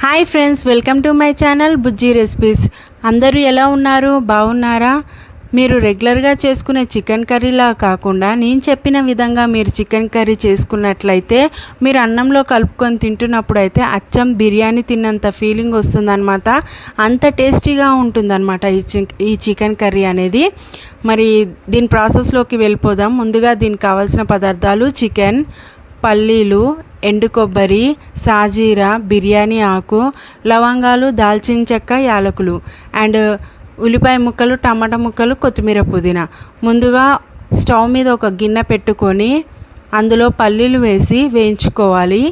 Hi friends, welcome to my channel Bujji recipes. అందరూ ఎలా ఉన్నారు? బాగున్నారా? మీరు రెగ్యులర్గా చేసుకునే చికెన్ కర్రీలా కాకుండా నేను చెప్పిన విధంగా మీరు చికెన్ కర్రీ చేసుకున్నట్లయితే మీరు అన్నంలో కలుపుకొని తింటున్నప్పుడు అయితే అచ్చం బిర్యానీ తిన్నంత ఫీలింగ్ వస్తుందన్నమాట. అంత టేస్టీగా ఉంటుందన్నమాట ఈ చికెన్ కర్రీ అనేది. మరి దీని ప్రాసెస్లోకి వెళ్ళిపోదాం. ముందుగా దీనికి కావాల్సిన పదార్థాలు: చికెన్, పల్లీలు, ఎండు కొబ్బరి, సాజీరా, బిర్యానీ ఆకు, లవంగాలు, దాల్చిన చెక్క, యాలకులు అండ్ ఉల్లిపాయ ముక్కలు, టమాటా ముక్కలు, కొత్తిమీర, పుదీనా. ముందుగా స్టవ్ మీద ఒక గిన్నె పెట్టుకొని అందులో పల్లీలు వేసి వేయించుకోవాలి.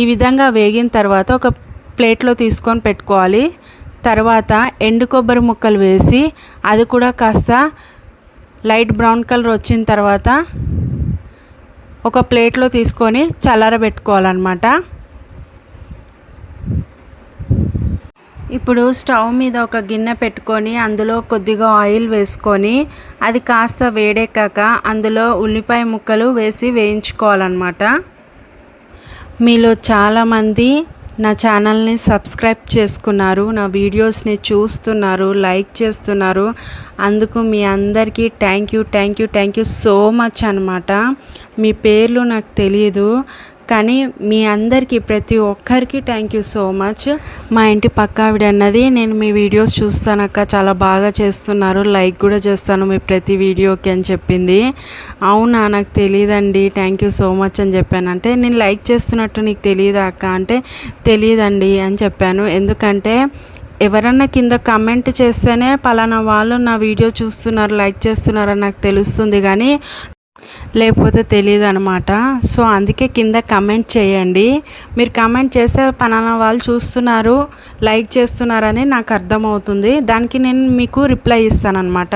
ఈ విధంగా వేగిన తర్వాత ఒక ప్లేట్లో తీసుకొని పెట్టుకోవాలి. తర్వాత ఎండు కొబ్బరి ముక్కలు వేసి అది కూడా కాస్త లైట్ బ్రౌన్ కలర్ వచ్చిన తర్వాత ఒక ప్లేట్లో తీసుకొని చల్లారబెట్టుకోవాలన్నమాట. ఇప్పుడు స్టవ్ మీద ఒక గిన్నె పెట్టుకొని అందులో కొద్దిగా ఆయిల్ వేసుకొని అది కాస్త వేడెక్కాక అందులో ఉల్లిపాయ ముక్కలు వేసి వేయించుకోవాలన్నమాట. మీలో చాలామంది నా ఛానల్ని సబ్స్క్రైబ్ చేసుకున్నారు, నా వీడియోస్ని చూస్తున్నారు, లైక్ చేస్తున్నారు. అందుకు మీ అందరికీ థ్యాంక్ యూ సో మచ్ అన్నమాట. మీ పేర్లు నాకు తెలియదు, కానీ మీ అందరికీ ప్రతి ఒక్కరికి థ్యాంక్ యూ సో మచ్. మా ఇంటి పక్క ఆవిడ అన్నది, నేను మీ వీడియోస్ చూస్తానక్క, చాలా బాగా చేస్తున్నారు, లైక్ కూడా చేస్తాను మీ ప్రతి వీడియోకి అని చెప్పింది. అవునా, నాకు తెలియదండి, థ్యాంక్ యూ సో మచ్ అని చెప్పాను. అంటే నేను లైక్ చేస్తున్నట్టు నీకు తెలియదా అక్క అంటే, తెలియదండి అని చెప్పాను. ఎందుకంటే ఎవరన్నా కింద కమెంట్ చేస్తేనే పలానా వాళ్ళు నా వీడియో చూస్తున్నారు, లైక్ చేస్తున్నారని నాకు తెలుస్తుంది, కానీ లేకపోతే తెలియదు అనమాట. సో అందుకే కింద కమెంట్ చేయండి. మీరు కమెంట్ చేస్తే పలానా వాళ్ళు చూస్తున్నారు, లైక్ చేస్తున్నారని నాకు అర్థమవుతుంది. దానికి నేను మీకు రిప్లై ఇస్తానన్నమాట.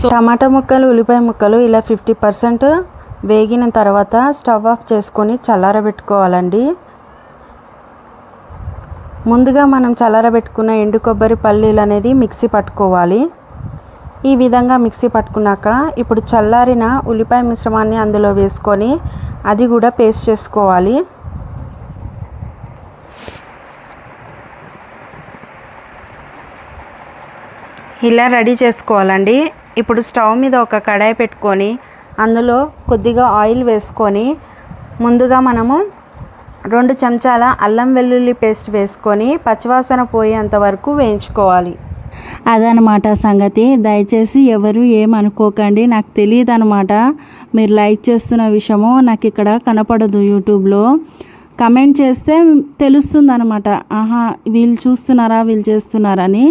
సో టమాటా ముక్కలు, ఉల్లిపాయ ముక్కలు ఇలా 50% వేగిన తర్వాత స్టవ్ ఆఫ్ చేసుకొని చల్లారబెట్టుకోవాలండి. ముందుగా మనం చల్లారబెట్టుకున్న ఎండు కొబ్బరి, పల్లీలు అనేది మిక్సీ పట్టుకోవాలి. ఈ విధంగా మిక్సీ పట్టుకున్నాక ఇప్పుడు చల్లారిన ఉల్లిపాయ మిశ్రమాన్ని అందులో వేసుకొని అది కూడా పేస్ట్ చేసుకోవాలి. ఇలా రెడీ చేసుకోవాలండి. ఇప్పుడు స్టవ్ మీద ఒక కడాయి పెట్టుకొని అందులో కొద్దిగా ఆయిల్ వేసుకొని ముందుగా మనము 2 చెంచాల అల్లం వెల్లుల్లి పేస్ట్ వేసుకొని పచ్చివాసన పోయేంత వరకు వేయించుకోవాలి. అదనమాట సంగతి. దయచేసి ఎవరు ఏమనుకోకండి, నాకు తెలియదు అనమాట. మీరు లైక్ చేస్తున్న విషయము నాకు ఇక్కడ కనపడదు. యూట్యూబ్లో కమెంట్ చేస్తే తెలుస్తుంది అనమాట, ఆహా వీళ్ళు చూస్తున్నారా, వీళ్ళు చేస్తున్నారని.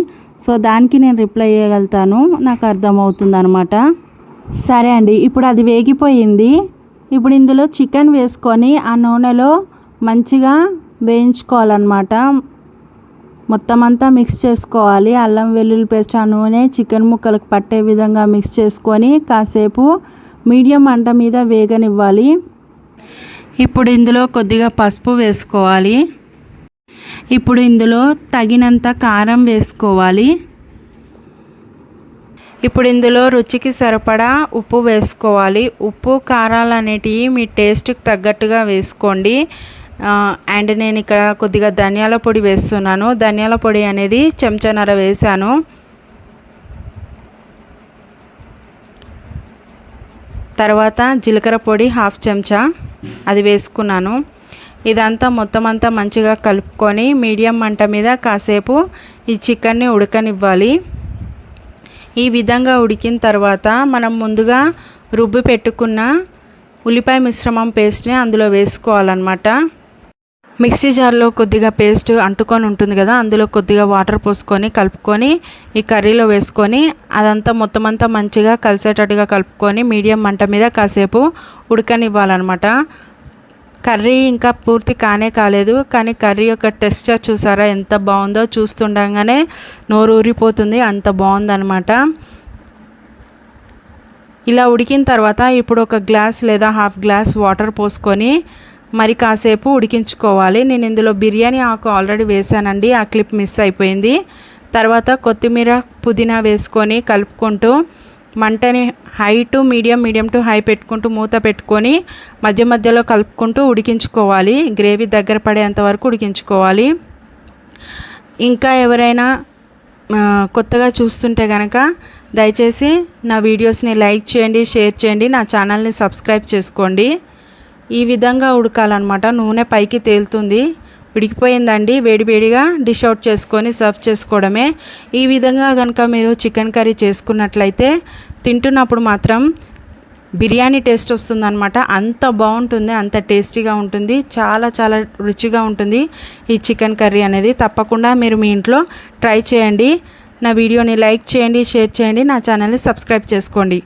సో దానికి నేను రిప్లై ఇవ్వగలుగుతాను, నాకు అర్థమవుతుంది అనమాట. సరే అండి, ఇప్పుడు అది వేగిపోయింది. ఇప్పుడు ఇందులో చికెన్ వేసుకొని ఆ నూనెలో మంచిగా వేయించుకోవాలన్నమాట. మొత్తం అంతా మిక్స్ చేసుకోవాలి. అల్లం వెల్లుల్లి పేస్ట్ ఆ నూనె చికెన్ ముక్కలకు పట్టే విధంగా మిక్స్ చేసుకొని కాసేపు మీడియం మంట మీద వేగనివ్వాలి. ఇప్పుడు ఇందులో కొద్దిగా పసుపు వేసుకోవాలి. ఇప్పుడు ఇందులో తగినంత కారం వేసుకోవాలి. ఇప్పుడు ఇందులో రుచికి సరిపడా ఉప్పు వేసుకోవాలి. ఉప్పు, కారాలు అనేటివి మీ టేస్ట్కి తగ్గట్టుగా వేసుకోండి. అండ్ నేను ఇక్కడ కొద్దిగా ధనియాల పొడి వేస్తున్నాను. ధనియాల పొడి అనేది చెంచాన్నర వేసాను. తర్వాత జీలకర్ర పొడి 1/2 చెంచా అది వేసుకున్నాను. ఇదంతా మొత్తం అంతా మంచిగా కలుపుకొని మీడియం మంట మీద కాసేపు ఈ చికెన్ని ఉడకనివ్వాలి. ఈ విధంగా ఉడికిన తర్వాత మనం ముందుగా రుబ్బి పెట్టుకున్న ఉల్లిపాయ మిశ్రమం పేస్ట్ని అందులో వేసుకోవాలన్నమాట. మిక్సీ జార్లో కొద్దిగా పేస్ట్ అంటుకొని ఉంటుంది కదా, అందులో కొద్దిగా వాటర్ పోసుకొని కలుపుకొని ఈ కర్రీలో వేసుకొని అదంతా మొత్తం అంతా మంచిగా కలిసేటట్టుగా కలుపుకొని మీడియం మంట మీద కాసేపు ఉడకనివ్వాలన్నమాట. కర్రీ ఇంకా పూర్తి కాలేదు, కానీ కర్రీ యొక్క టెక్స్చర్ చూసారా ఎంత బాగుందో, చూస్తుండగానే నోరు ఊరిపోతుంది, అంత బాగుందన్నమాట. ఇలా ఉడికిన తర్వాత ఇప్పుడు ఒక గ్లాస్ లేదా 1/2 గ్లాస్ వాటర్ పోసుకొని మరి కాసేపు ఉడికించుకోవాలి. నేను ఇందులో బిర్యానీ ఆకు ఆల్రెడీ వేసానండి, ఆ క్లిప్ మిస్ అయిపోయింది. తర్వాత కొత్తిమీర, పుదీనా వేసుకొని కలుపుకుంటూ మంటని high to medium to high పెట్టుకుంటూ మూత పెట్టుకొని మధ్య మధ్యలో కలుపుకుంటూ ఉడికించుకోవాలి. గ్రేవీ దగ్గర పడేంత వరకు ఉడికించుకోవాలి. ఇంకా ఎవరైనా కొత్తగా చూస్తుంటే కనుక దయచేసి నా వీడియోస్ని లైక్ చేయండి, షేర్ చేయండి, నా ఛానల్ని సబ్స్క్రైబ్ చేసుకోండి. ఈ విధంగా ఉడకాలన్నమాట. నూనె పైకి తేలుతుంది. ఉడికిపోయిందండి. వేడివేడిగా డిష్ అవుట్ చేసుకొని సర్వ్ చేసుకోవడమే. ఈ విధంగా కనుక మీరు చికెన్ కర్రీ చేసుకున్నట్లయితే తింటున్నప్పుడు మాత్రం బిర్యానీ టేస్ట్ వస్తుందన్నమాట. అంత బాగుంటుంది, అంత టేస్టీగా ఉంటుంది, చాలా చాలా రుచిగా ఉంటుంది ఈ చికెన్ కర్రీ అనేది. తప్పకుండా మీరు మీ ఇంట్లో ట్రై చేయండి. నా వీడియోని లైక్ చేయండి, షేర్ చేయండి, నా ఛానల్ని సబ్స్క్రైబ్ చేసుకోండి.